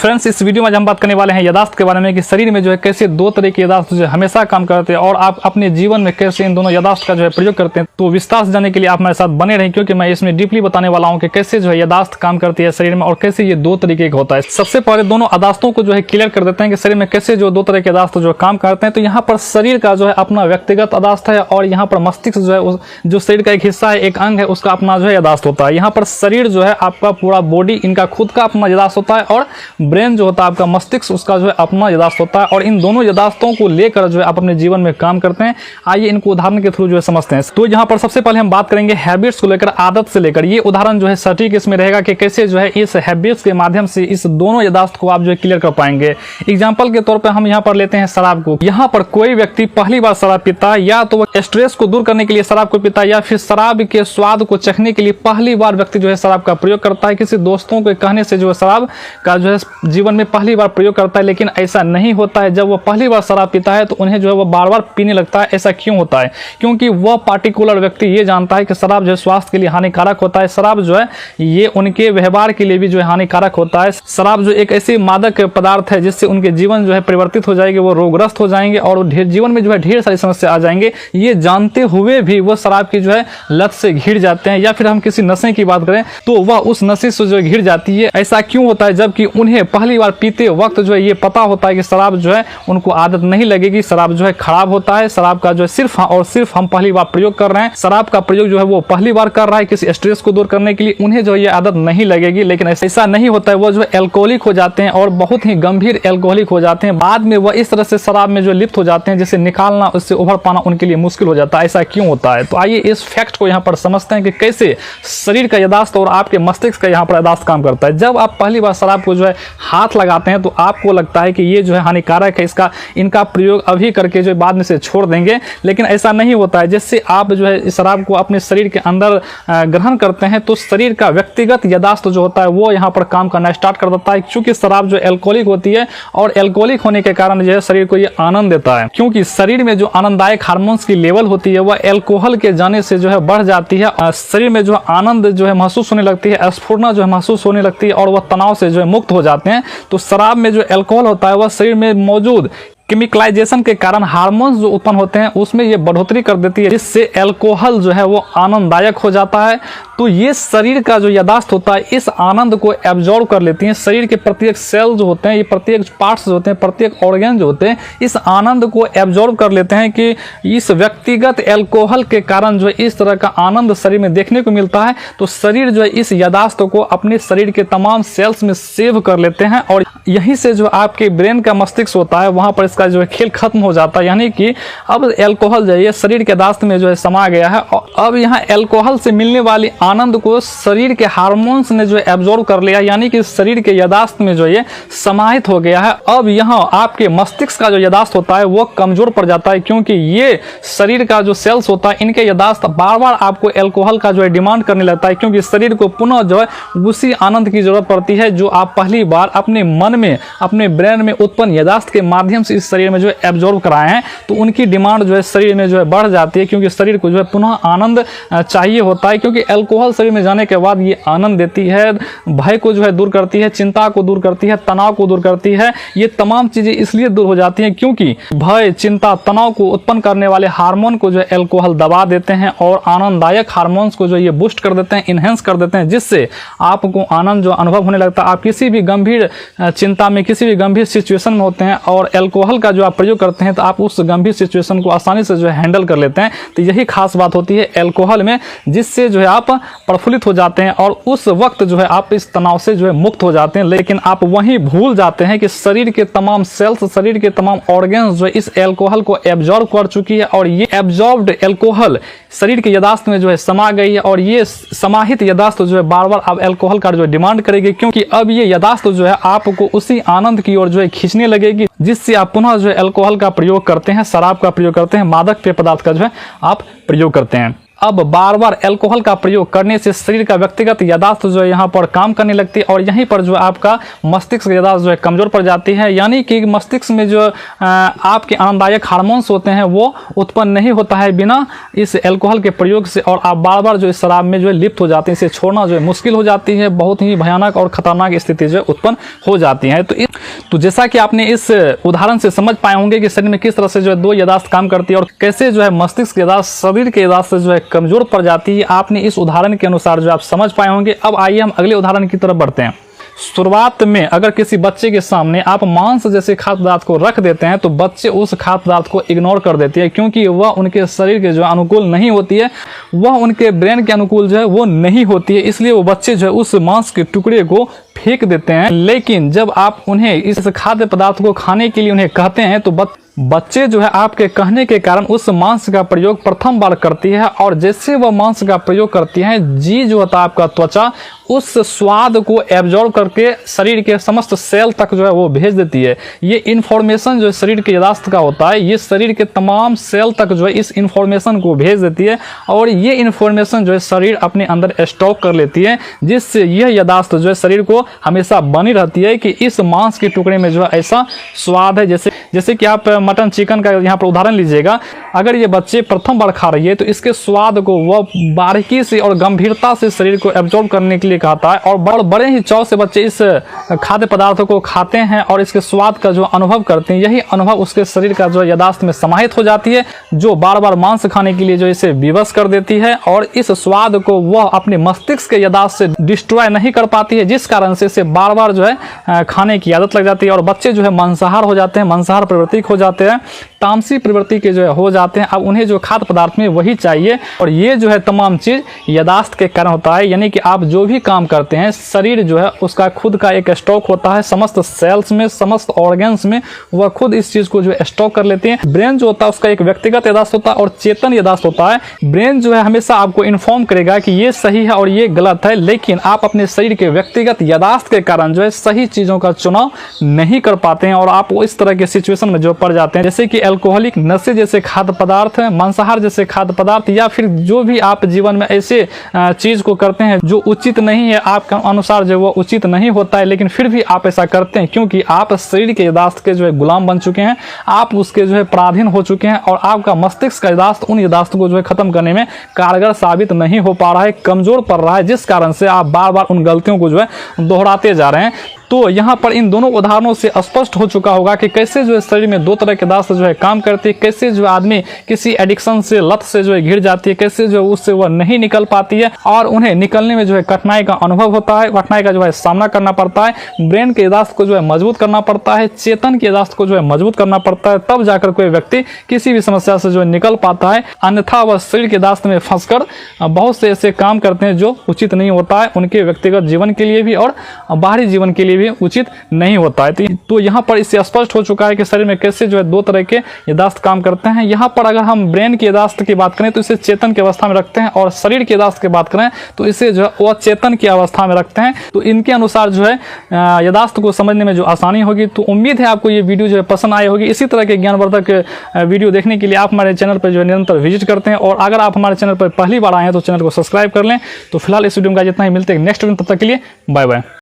Friends, इस video में हम बात करने वाले हैं यादाश्त के बारे में कि शरीर में जो है कैसे दो तरह की यादाश्त जो है हमेशा काम करते हैं और आप अपने जीवन में कैसे इन दोनों यादाश्त का जो है प्रयोग करते हैं। तो विस्तार से जानने के लिए आप मेरे साथ बने रहें, क्योंकि मैं इसमें डीपली बताने वाला हूं कि कैसे जो है यादाश्त काम करती है शरीर में और कैसे ये दो तरीके का होता है। सबसे पहले दोनों यादाश्तों को जो है क्लियर कर देते हैं कि शरीर में कैसे जो दो तरह के यादाश्त जो काम करते हैं। तो यहाँ पर शरीर का जो है अपना व्यक्तिगत यादाश्त है और यहाँ पर मस्तिष्क जो है जो शरीर का एक हिस्सा है, एक अंग है, उसका अपना जो है यादाश्त होता है। यहाँ पर शरीर जो है आपका पूरा बॉडी, इनका खुद का अपना यादाश्त होता है और ब्रेन जो होता है आपका मस्तिष्क, उसका जो है अपना यादाश्त होता है और इन दोनों यादाश्तों को लेकर जो है आप अपने जीवन में काम करते हैं। आइए इनको उदाहरण के थ्रू जो है समझते हैं। तो यहाँ पर सबसे पहले हम बात करेंगे हैबिट्स को लेकर, आदत से लेकर। ये उदाहरण जो है सटीक इसमें रहेगा कि कैसे जो है इस हैबिट्स के माध्यम से इस दोनों यादाश्त को आप जो है क्लियर कर पाएंगे। एग्जाम्पल के तौर पर हम यहाँ पर लेते हैं शराब को। यहाँ पर कोई व्यक्ति पहली बार शराब पीता है या तो वो स्ट्रेस को दूर करने के लिए शराब को पीता है या फिर शराब के स्वाद को चखने के लिए पहली बार व्यक्ति जो है शराब का प्रयोग करता है। किसी दोस्तों के कहने से जो है शराब का जो है जीवन में पहली बार प्रयोग करता है, लेकिन ऐसा नहीं होता है। जब वो पहली बार शराब पीता है तो उन्हें जो है वो बार बार पीने लगता है। ऐसा क्यों होता है? क्योंकि वह पार्टिकुलर व्यक्ति ये जानता है कि शराब जो है स्वास्थ्य के लिए हानिकारक होता है। शराब जो है ये उनके व्यवहार के लिए भी जो है हानिकारक होता है। शराब जो एक ऐसी मादक पदार्थ है जिससे उनके जीवन जो है परिवर्तित हो जाएंगे, वो रोगग्रस्त हो जाएंगे और जीवन में जो है ढेर सारी समस्या आ जाएंगे। ये जानते हुए भी वो शराब की जो है लत से घिर जाते हैं। या फिर हम किसी नशे की बात करें तो वह उस नशे से जो घिर जाती है। ऐसा क्यों होता है? जबकि उन्हें पहली बार पीते वक्त जो है ये पता होता है कि शराब जो है उनको आदत नहीं लगेगी, शराब जो है खराब होता है, शराब का जो है सिर्फ और सिर्फ हम पहली बार प्रयोग कर रहे हैं, शराब का प्रयोग जो है वो पहली बार कर रहा है किसी स्ट्रेस को दूर करने के लिए। उन्हें जो है ये आदत नहीं लगेगी, लेकिन ऐसा नहीं होता है। वो जो है एल्कोहलिक हो जाते हैं और बहुत ही गंभीर एल्कोहलिक हो जाते हैं। बाद में वह इस तरह से शराब में जो लिप्त हो जाते हैं जिसे निकालना, उससे उभर पाना उनके लिए मुश्किल हो जाता है। ऐसा क्यों होता है? तो आइए इस फैक्ट को यहाँ पर समझते हैं कि कैसे शरीर का यादाश्त और आपके मस्तिष्क का यहाँ पर यादाश्त काम करता है। जब आप पहली बार शराब को जो है हाथ लगाते हैं तो आपको लगता है कि ये जो है हानिकारक है, इनका प्रयोग अभी करके जो बाद में से छोड़ देंगे, लेकिन ऐसा नहीं होता है। जैसे आप जो है इस शराब को अपने शरीर के अंदर ग्रहण करते हैं तो शरीर का व्यक्तिगत यादाश्त जो होता है वो यहाँ पर काम करना स्टार्ट कर देता है। क्योंकि शराब जो एल्कोहलिक होती है और एल्कोहलिक होने के कारण जो है शरीर को ये आनंद देता है, क्योंकि शरीर में जो आनंददायक हार्मोन्स की लेवल होती है वह एल्कोहल के जाने से जो है बढ़ जाती है। शरीर में जो आनंद जो है महसूस होने लगती है, स्फूर्णा जो है महसूस होने लगती है और वह तनाव से जो है मुक्त हो जाते हैं। तो शराब में जो एल्कोहल होता है वह शरीर में मौजूद केमिकलाइजेशन के कारण हार्मोन्स जो उत्पन्न होते हैं उसमें ये बढ़ोतरी कर देती है, जिससे एल्कोहल जो है वो आनंददायक हो जाता है। तो ये शरीर का जो यादाश्त होता है इस आनंद को एब्जॉर्ब कर लेती हैं। शरीर के प्रत्येक सेल जो होते हैं, ये प्रत्येक पार्ट्स जो होते हैं, प्रत्येक ऑर्गन जो होते हैं, इस आनंद को एब्जॉर्ब कर लेते हैं कि इस व्यक्तिगत एल्कोहल के कारण जो है इस तरह का आनंद शरीर में देखने को मिलता है। तो शरीर जो है इस यादाश्त को अपने शरीर के तमाम सेल्स में सेव कर लेते हैं और यहीं से जो आपके ब्रेन का मस्तिष्क होता है वहां पर इसका जो है खेल खत्म हो जाता है। यानी कि अब एल्कोहल जो है शरीर के यादाश्त में जो है समा गया है और अब यहाँ एल्कोहल से मिलने वाली आनंद को शरीर के हार्मोन्स ने जो है एब्जॉर्ब कर लिया, यानी कि शरीर के यादाश्त में जो ये समाहित हो गया है। अब यहाँ आपके मस्तिष्क का जो यादाश्त होता है वो कमजोर पड़ जाता है, क्योंकि ये शरीर का जो सेल्स होता है इनके यादाश्त बार बार आपको एल्कोहल का जो है डिमांड करने लगता है, क्योंकि शरीर को पुनः जो है उसी आनंद की जरूरत पड़ती है जो आप पहली बार अपने मन में, अपने ब्रेन में उत्पन्न यादाश्त के माध्यम से इस शरीर में जो है एब्जॉर्ब कराए हैं। तो उनकी डिमांड जो है शरीर में जो है बढ़ जाती है, क्योंकि शरीर को जो है पुनः आनंद चाहिए होता है। क्योंकि एल्कोहल शरीर में जाने के बाद ये आनंद देती है, भय को जो है दूर करती है, चिंता को दूर करती है, तनाव को दूर करती है। ये तमाम चीजें इसलिए दूर हो जाती हैं क्योंकि भय, चिंता, तनाव को उत्पन्न करने वाले हार्मोन को जो है एल्कोहल दबा देते हैं और आनंददायक हार्मोन्स को जो ये बूस्ट कर देते हैं, इनहेंस कर देते हैं, जिससे आपको आनंद जो अनुभव होने लगता है। आप किसी भी गंभीर चिंता में, किसी भी गंभीर सिचुएशन में होते हैं और एल्कोहल का जो आप प्रयोग करते हैं तो आप उस गंभीर सिचुएशन को आसानी से जो है हैंडल कर लेते हैं। तो यही खास बात होती है एल्कोहल में, जिससे जो है आप प्रफुल्लित हो जाते हैं और उस वक्त जो है आप इस तनाव से जो है मुक्त हो जाते हैं। लेकिन आप वहीं भूल जाते हैं कि शरीर के तमाम सेल्स, शरीर के तमाम ऑर्गन्स जो है इस एल्कोहल को एब्जॉर्ब कर चुकी है और ये एब्जॉर्ब्ड एल्कोहल शरीर के यादाश्त में जो है समा गई है और ये समाहित यादाश्त जो है बार बार अब एल्कोहल का जो है डिमांड करेगी, क्योंकि अब ये यादाश्त जो है आपको उसी आनंद की ओर जो है खींचने लगेगी, जिससे आप पुनः जो है एल्कोहल का प्रयोग करते हैं, शराब का प्रयोग करते हैं, मादक पेय पदार्थ का जो है आप प्रयोग करते हैं। अब बार बार अल्कोहल का प्रयोग करने से शरीर का व्यक्तिगत यादाश्त जो है यहाँ पर काम करने लगती है और यहीं पर जो आपका मस्तिष्क यादाश्त जो है कमजोर पड़ जाती है। यानी कि मस्तिष्क में जो आपके आनंददायक हार्मोन्स होते हैं वो उत्पन्न नहीं होता है बिना इस अल्कोहल के प्रयोग से, और आप बार बार जो इस शराब में जो है लिप्त हो जाते हैं। इसे छोड़ना जो है मुश्किल हो जाती है, बहुत ही भयानक और खतरनाक स्थिति जो है उत्पन्न हो जाती है। तो जैसा कि आपने इस उदाहरण से समझ पाए होंगे कि शरीर में किस तरह से जो है दो यादाश्त काम करती है और कैसे जो है मस्तिष्क यादाश्त शरीर के यादाश्त से जो है कमजोर पड़ जाती है, आपने इस उदाहरण के अनुसार जो आप समझ पाए होंगे। अब आइए हम अगले उदाहरण की तरफ बढ़ते हैं। शुरुआत में अगर किसी बच्चे के सामने आप मांस जैसे खाद्य पदार्थ को रख देते हैं तो बच्चे उस खाद्य पदार्थ को इग्नोर कर देती है, क्योंकि वह उनके शरीर के जो अनुकूल नहीं होती है, वह उनके ब्रेन के अनुकूल जो है वो नहीं होती है। इसलिए वो बच्चे जो है उस मांस के टुकड़े को फेंक देते हैं। लेकिन जब आप उन्हें इस खाद्य पदार्थ को खाने के लिए उन्हें कहते हैं तो बच्चे जो है आपके कहने के कारण उस मांस का प्रयोग प्रथम बार करती है, और जैसे वह मांस का प्रयोग करती है, जी जो होता है आपका त्वचा उस स्वाद को एब्जॉर्ब करके शरीर के समस्त सेल तक जो है वो भेज देती है। ये इन्फॉर्मेशन जो शरीर के यादाश्त का होता है, ये शरीर के तमाम सेल तक जो है इस इन्फॉर्मेशन को भेज देती है, और ये इन्फॉर्मेशन जो है शरीर अपने अंदर स्टॉक कर लेती है, जिससे यह यादाश्त जो है शरीर को हमेशा बनी रहती है कि इस मांस के टुकड़े में जो है ऐसा स्वाद है। जैसे कि आप मटन चिकन का यहाँ पर उदाहरण लीजिएगा, अगर ये बच्चे प्रथम बार खा रही है तो इसके स्वाद को वह बारीकी से और गंभीरता से शरीर को एब्जॉर्ब करने के लिए कहता है, और बड़े ही चाव से बच्चे इस खाद्य पदार्थों को खाते हैं और इसके स्वाद का जो अनुभव करते हैं, यही अनुभव उसके शरीर का जो यादाश्त में समाहित हो जाती है, जो बार बार मांस खाने के लिए जो इसे विवश कर देती है, और इस स्वाद को वह अपने मस्तिष्क के यादाश्त से डिस्ट्रॉय नहीं कर पाती है, जिस कारण से इसे बार बार जो है खाने की आदत लग जाती है और बच्चे जो है मांसाहार हो जाते हैं, मांसाहार प्रवृत्ति हो जाते हैं, तामसी प्रवृत्ति के जो है हो जाते हैं। अब उन्हें जो खाद्य पदार्थ में वही चाहिए, और ये जो है तमाम चीज यादाश्त के कारण होता है। यानी कि आप जो भी काम करते हैं, शरीर जो है उसका खुद का एक स्टॉक होता है, समस्त सेल्स में, समस्त ऑर्गन्स में वह खुद इस चीज को जो है स्टॉक कर लेते हैं। ब्रेन जो होता है उसका एक व्यक्तिगत यादाश्त होता है और चेतन यादाश्त होता है। ब्रेन जो है हमेशा आपको इन्फॉर्म करेगा कि ये सही है और ये गलत है, लेकिन आप अपने शरीर के व्यक्तिगत यादाश्त के कारण जो है सही चीजों का चुनाव नहीं कर पाते हैं, और आप इस तरह के सिचुएशन में जो पड़ जाते हैं, जैसे कि अल्कोहलिक, नशे जैसे खाद्य पदार्थ, मांसाहार जैसे खाद्य पदार्थ, या फिर जो भी आप जीवन में ऐसे चीज को करते हैं जो उचित नहीं है, आपके अनुसार जो वो उचित नहीं होता है, लेकिन फिर भी आप ऐसा करते हैं क्योंकि आप शरीर के यादाश्त के जो है गुलाम बन चुके हैं, आप उसके जो है पराधीन हो चुके हैं, और आपका मस्तिष्क का यादाश्त उन यादाश्त को जो है खत्म करने में कारगर साबित नहीं हो पा रहा है, कमजोर पड़ रहा है, जिस कारण से आप बार बार उन गलतियों को जो है दोहराते जा रहे हैं। तो यहाँ पर इन दोनों उदाहरणों से स्पष्ट हो चुका होगा कि कैसे जो है शरीर में दो तरह के यादाश्त जो है काम करती है, कैसे जो आदमी किसी एडिक्शन से, लत से जो है घिर जाती है, कैसे जो उससे वह नहीं निकल पाती है और उन्हें निकलने में जो है कठिनाई का अनुभव होता है, कठिनाई का जो है सामना करना पड़ता है। ब्रेन के यादाश्त को जो है मजबूत करना पड़ता है, चेतन के यादाश्त को जो है मजबूत करना पड़ता है, तब जाकर कोई व्यक्ति किसी भी समस्या से जो है निकल पाता है। अन्यथा वह शरीर के यादाश्त में फंसकर बहुत से ऐसे काम करते हैं जो उचित नहीं होता है, उनके व्यक्तिगत जीवन के लिए भी और बाहरी जीवन के लिए भी उचित नहीं होता है। तो यहाँ पर इससे स्पष्ट हो चुका है कि शरीर में कैसे जो है दो तरह के यादाश्त काम करते हैं। यहाँ पर अगर हम ब्रेन की यादाश्त की बात करें तो इसे चेतन की अवस्था में रखते हैं, और शरीर की यादाश्त की बात करें तो इसे जो है अचेतन की अवस्था में रखते हैं। तो इनके अनुसार जो है यादाश्त को समझने में जो आसानी होगी। तो उम्मीद है आपको ये वीडियो जो है पसंद आई होगी। इसी तरह के ज्ञानवर्धक वीडियो देखने के लिए आप हमारे चैनल पर जो है निरंतर विजिट करते हैं, और अगर आप हमारे चैनल पर पहली बार आए हैं तो चैनल को सब्सक्राइब कर लें। तो फिलहाल इस वीडियो में जितना ही, मिलते हैं नेक्स्ट वीडियो, तब तक के लिए बाय बाय।